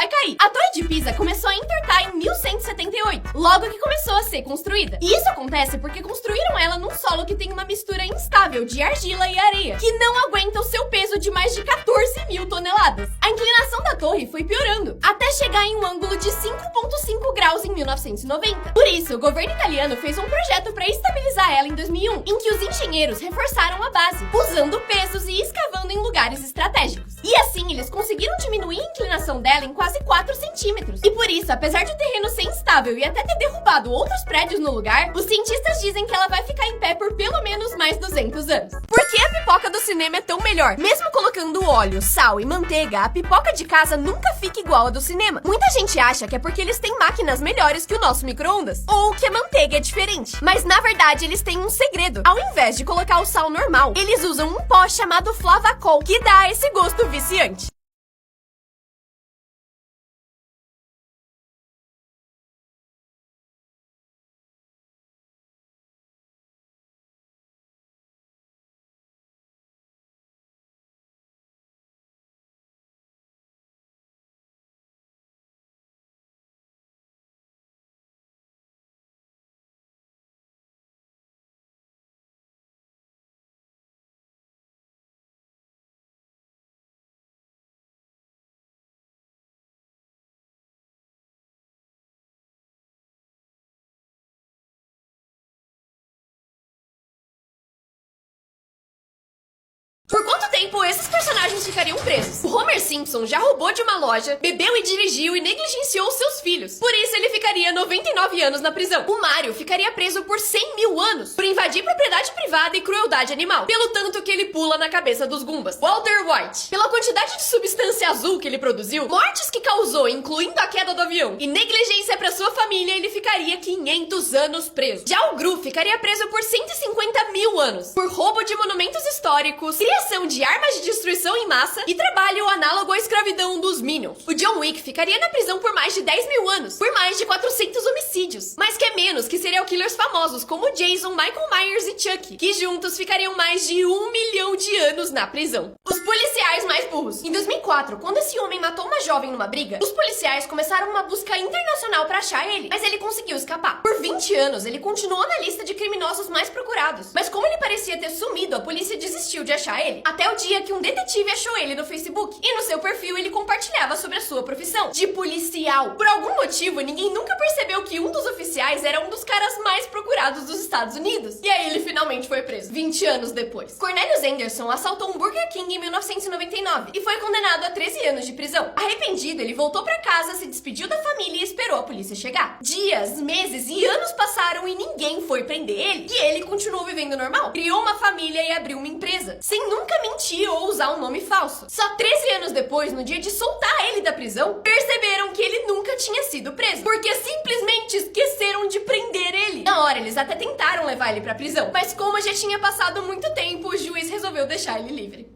vai cair. A Torre de Pisa começou a entortar em 1178, logo que começou a ser construída. E isso acontece porque construíram ela num solo que tem uma mistura instável de argila e areia, que não aguenta o seu peso de mais de 14 mil toneladas. A inclinação da torre foi piorando, até chegar em um ângulo de 5,5 graus em 1990. Por isso, o governo italiano fez um projeto para estabilizar ela em 2001, em que os engenheiros reforçaram a base, usando pesos e escavando em lugares estratégicos. E assim, eles conseguiram diminuir a inclinação dela em quase 4 centímetros. E por isso, apesar de o terreno ser instável e até ter derrubado outros prédios no lugar, os cientistas dizem que ela vai ficar em pé por pelo menos mais 200 anos. Por que a pipoca do cinema é tão melhor? Mesmo colocando óleo, sal e manteiga, a pipoca de casa nunca fica igual a do cinema. Muita gente acha que é porque eles têm máquinas melhores que o nosso micro-ondas, ou que a manteiga é diferente. Mas na verdade, eles têm um segredo. Ao invés de colocar o sal normal, eles usam um pó chamado Flavacol, que dá esse gosto viciante. Por quanto tempo esses personagens ficariam presos? O Homer Simpson já roubou de uma loja, bebeu e dirigiu e negligenciou seus filhos. Por isso ele ficaria 99 anos na prisão. O Mario ficaria preso por 100 mil anos, por invadir propriedade privada e crueldade animal, pelo tanto que ele pula na cabeça dos Goombas. Walter White, pela quantidade de substância azul que ele produziu, mortes que causou, incluindo a queda do avião, e negligência para sua família, ele ficaria 500 anos preso. Já o Gru ficaria preso por 150 mil anos, por roubo de monumentos históricos, criação de armas de destruição em massa e trabalho análogo à escravidão dos Minions. O John Wick ficaria na prisão por mais de 10 mil anos, por mais de 400 homicídios. Mas que é menos que serial killers famosos como Jason, Michael Myers e Chuck, que juntos ficariam mais de 1 milhão de anos na prisão. Os policiais mais burros. Em 2004, quando esse homem matou uma jovem numa briga, os policiais começaram uma busca internacional pra achar ele, mas ele conseguiu escapar. Por 20 anos, ele continuou na lista de criminosos mais procurados. Mas como ele parecia ter sumido, a polícia desistiu de achar ele. Até o dia que um detetive achou ele no Facebook. E no seu perfil ele compartilhava sobre a sua profissão de policial. Por algum motivo, ninguém nunca percebeu que um dos oficiais era um dos caras mais procurados dos Estados Unidos. E aí ele finalmente foi preso, 20 anos depois. Cornelius Anderson assaltou um Burger King em 1999 e foi condenado a 13 anos de prisão. Arrependido, ele voltou pra casa, se despediu da família e esperou a polícia chegar. Dias, meses e anos passaram e ninguém foi prender ele. E ele continuou vivendo normal. Criou uma família e abriu uma empresa, sem nunca mentir ou usar um nome falso. Só 13 anos depois, no dia de soltar ele da prisão, perceberam que ele nunca tinha sido preso, porque simplesmente esqueceram de prender ele. Na hora, eles até tentaram levar ele pra prisão, mas como já tinha passado muito tempo, o juiz resolveu deixar ele livre.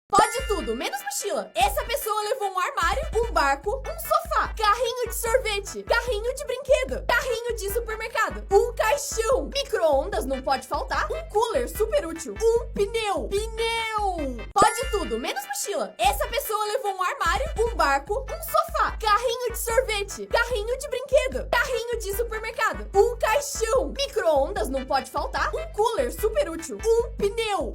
Pode tudo, menos mochila. Essa pessoa levou um armário, um barco, um sofá, carrinho de sorvete, carrinho de brinquedo, carrinho de supermercado, um caixão, micro-ondas não pode faltar, um cooler super útil, um pneu. Pode tudo, menos mochila. Essa pessoa levou um armário, um barco, um sofá, carrinho de sorvete, carrinho de brinquedo, carrinho de supermercado, um caixão, micro-ondas não pode faltar, um cooler super útil, um pneu.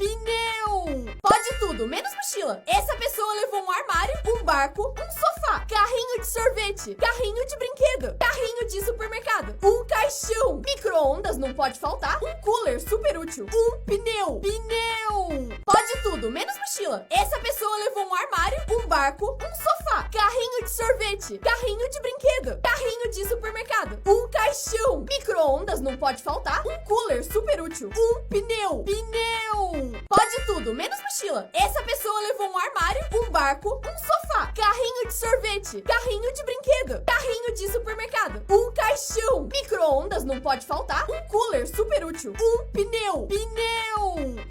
Pode tudo, menos mochila. Essa pessoa levou um armário, um barco, um sofá, carrinho de sorvete, carrinho de brinquedo, carrinho de supermercado, um caixão, micro-ondas não pode faltar, um cooler super útil, um pneu. Pode tudo, menos mochila. Essa pessoa levou um armário, um barco, um sofá, carrinho de sorvete, carrinho de brinquedo, carrinho de supermercado, um caixão, micro-ondas não pode faltar, um cooler super útil, um pneu. Pode tudo, menos mochila. Essa pessoa levou um armário, um barco, um sofá, carrinho de sorvete, carrinho de brinquedo, carrinho de supermercado, um caixão, micro-ondas não pode faltar, um cooler super útil, um pneu.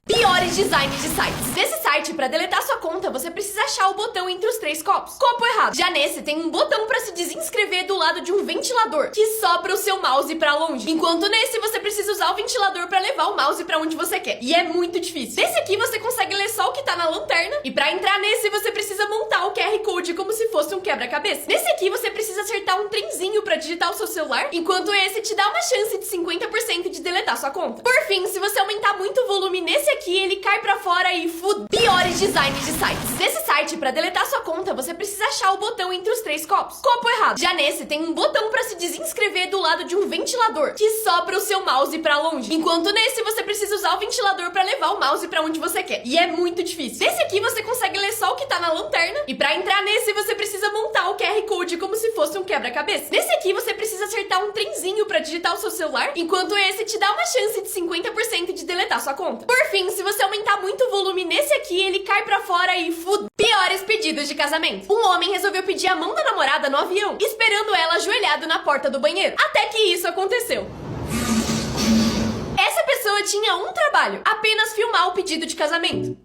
Piores designs de sites. Nesse site, para deletar sua conta, você precisa achar o botão entre os 3 copos. Copo errado. Já nesse, tem um botão para se desinscrever do lado de um ventilador, que sopra o seu mouse para longe. Enquanto nesse, você precisa usar o ventilador para levar o mouse para onde você quer. E é muito difícil. Nesse aqui, você consegue ler só o que tá na lanterna. E para entrar nesse, você precisa precisa montar o QR Code como se fosse um quebra-cabeça. Nesse aqui, você precisa acertar um trenzinho pra digitar o seu celular, enquanto esse te dá uma chance de 50% de deletar sua conta. Por fim, se você aumentar muito o volume nesse aqui, ele cai pra fora e piores designs de sites. Nesse site, pra deletar sua conta, você precisa achar o botão entre os 3 copos. Copo errado. Já nesse, tem um botão pra se desinscrever do lado de um ventilador, que sopra o seu mouse pra longe. Enquanto nesse, você precisa usar o ventilador pra levar o mouse pra onde você quer. E é muito difícil. Nesse aqui, você consegue ler só o que tá na lanterna. E pra entrar nesse, você precisa montar o QR Code como se fosse um quebra-cabeça. Nesse aqui, você precisa acertar um trenzinho pra digitar o seu celular, enquanto esse te dá uma chance de 50% de deletar sua conta. Por fim, se você aumentar muito o volume nesse aqui, ele cai pra fora e piores pedidos de casamento. Um homem resolveu pedir a mão da namorada no avião, esperando ela ajoelhado na porta do banheiro. Até que isso aconteceu. Essa pessoa tinha um trabalho: apenas filmar o pedido de casamento.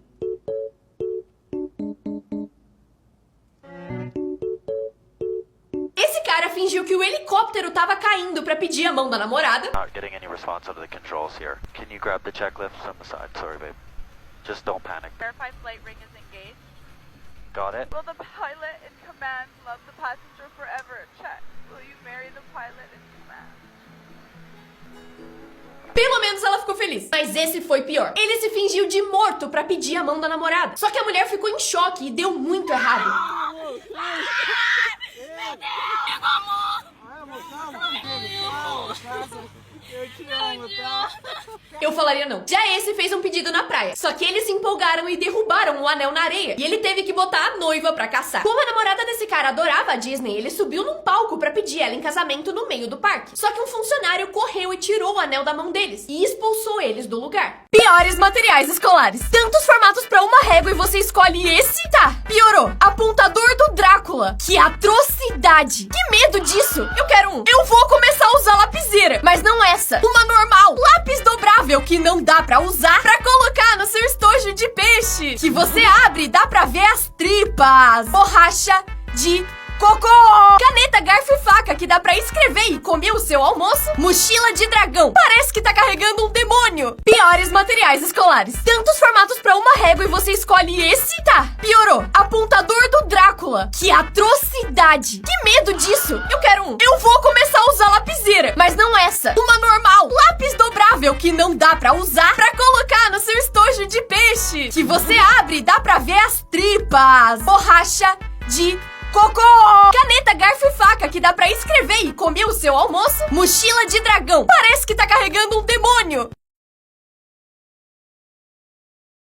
Esse cara fingiu que o helicóptero tava caindo pra pedir a mão da namorada. Not getting any response out of the controls here. Can you grab the checklist on the side? Sorry, babe. Just don't panic. Verify flight ring is engaged. Got it? Will the pilot in command love the passenger forever? Check. Will you marry the pilot in command? Pelo menos ela ficou feliz. Mas esse foi pior. Ele se fingiu de morto pra pedir a mão da namorada. Só que a mulher ficou em choque e deu muito errado. Eu falaria não. Já esse fez um pedido na praia. Só que eles se empolgaram e derrubaram o anel na areia. E ele teve que botar a noiva pra caçar. Como a namorada desse cara adorava a Disney, ele subiu num palco pra pedir ela em casamento no meio do parque. Só que um funcionário correu e tirou o anel da mão deles e expulsou eles do lugar. Piores materiais escolares. Tantos formatos pra uma régua e você escolhe esse? Tá, piorou. Apontador do Drácula. Que atrocidade. Que medo disso. Eu quero um. Eu vou começar a usar lapiseira, mas não essa. Uma normal. Lápis dobrável que não dá pra usar pra colocar no seu estojo de peixe. Que você abre e dá pra ver as tripas. Borracha de cocô! Caneta, garfo e faca que dá pra escrever e comer o seu almoço. Mochila de dragão. Parece que tá carregando um demônio. Piores materiais escolares. Tantos formatos pra uma régua e você escolhe esse? Tá, piorou. Apontador do Drácula. Que atrocidade. Que medo disso. Eu quero um. Eu vou começar a usar lapiseira, mas não essa. Uma normal. Lápis dobrável que não dá pra usar pra colocar no seu estojo de peixe. Que você abre e dá pra ver as tripas. Borracha de cocô! Caneta, garfo e faca que dá pra escrever e comer o seu almoço. Mochila de dragão. Parece que tá carregando um demônio.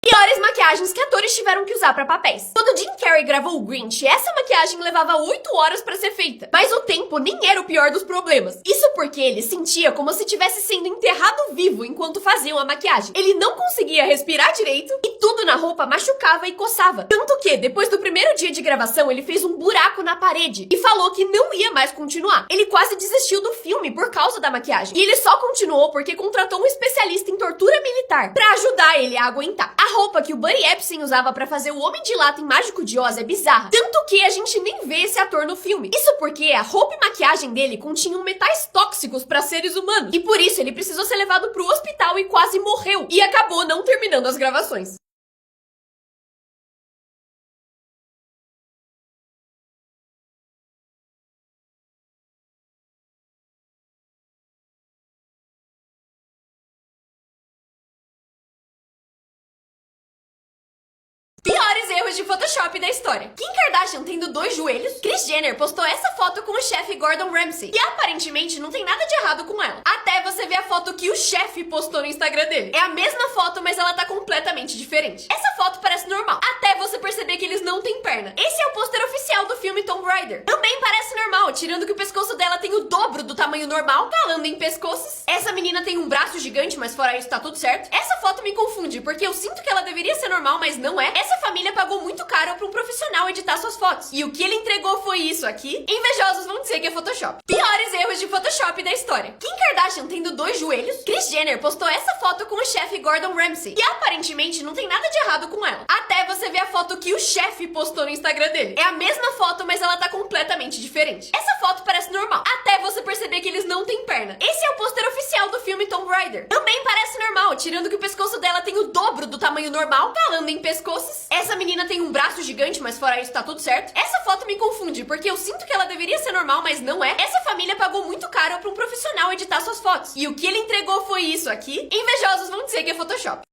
Piores maquiagens que atores tiveram que usar pra papéis. Quando Jim Carrey gravou o Grinch, essa maquiagem levava 8 horas pra ser feita. Mas o tempo nem era o pior dos problemas. Isso porque ele sentia como se estivesse sendo enterrado vivo enquanto faziam a maquiagem. Ele não conseguia respirar direito e tudo na roupa machucava e coçava. Tanto que, depois do primeiro dia de gravação, ele fez um buraco na parede e falou que não ia mais continuar. Ele quase desistiu do filme por causa da maquiagem. E ele só continuou porque contratou um especialista em tortura militar pra ajudar ele a aguentar. A roupa que o Buddy Epstein usava pra fazer o Homem de Lata em Mágico de Oz é bizarra. Tanto que a gente nem vê esse ator no filme. Isso porque a roupa e maquiagem dele continham metais tóxicos pra seres humanos. E por isso ele precisou ser levado pro hospital e quase morreu. E acabou não terminando as gravações. Piores erros de Photoshop da história. Kim Kardashian tendo 2 joelhos. Kris Jenner postou essa foto com o chefe Gordon Ramsay. E aparentemente não tem nada de errado com ela. Até você ver a foto que o chefe postou no Instagram dele. É a mesma foto, mas ela tá completamente diferente. Essa foto parece normal. Até você perceber que eles não têm perna. Esse é o pôster oficial do filme Tomb Raider. Também parece normal, tirando que o pescoço dela tem o dobro do tamanho normal. Falando em pescoços, essa menina tem um braço gigante, mas fora isso tá tudo certo. Essa foto me confunde, porque eu sinto que ela deveria ser normal, mas não é. Essa família pagou muito caro pra um profissional editar suas fotos. E o que ele entregou foi isso aqui. Invejosos vão dizer que é Photoshop. Pior maiores erros de Photoshop da história. Kim Kardashian tendo 2 joelhos. Kris Jenner postou essa foto com o chefe Gordon Ramsay. E aparentemente não tem nada de errado com ela. Até você ver a foto que o chefe postou no Instagram dele. É a mesma foto, mas ela tá completamente diferente. Essa foto parece normal. Até você perceber que eles não têm perna. Esse é o pôster oficial do filme Tomb Raider. Também parece normal, tirando que o pescoço dela tem o dobro do tamanho normal. Falando em pescoços, essa menina tem um braço gigante, mas fora isso tá tudo certo. Essa foto me confunde, porque eu sinto que ela deveria ser normal, mas não é. Essa família pagou muito caro pra um profissional editar suas fotos. E o que ele entregou foi isso aqui. Invejosos vão dizer que é Photoshop.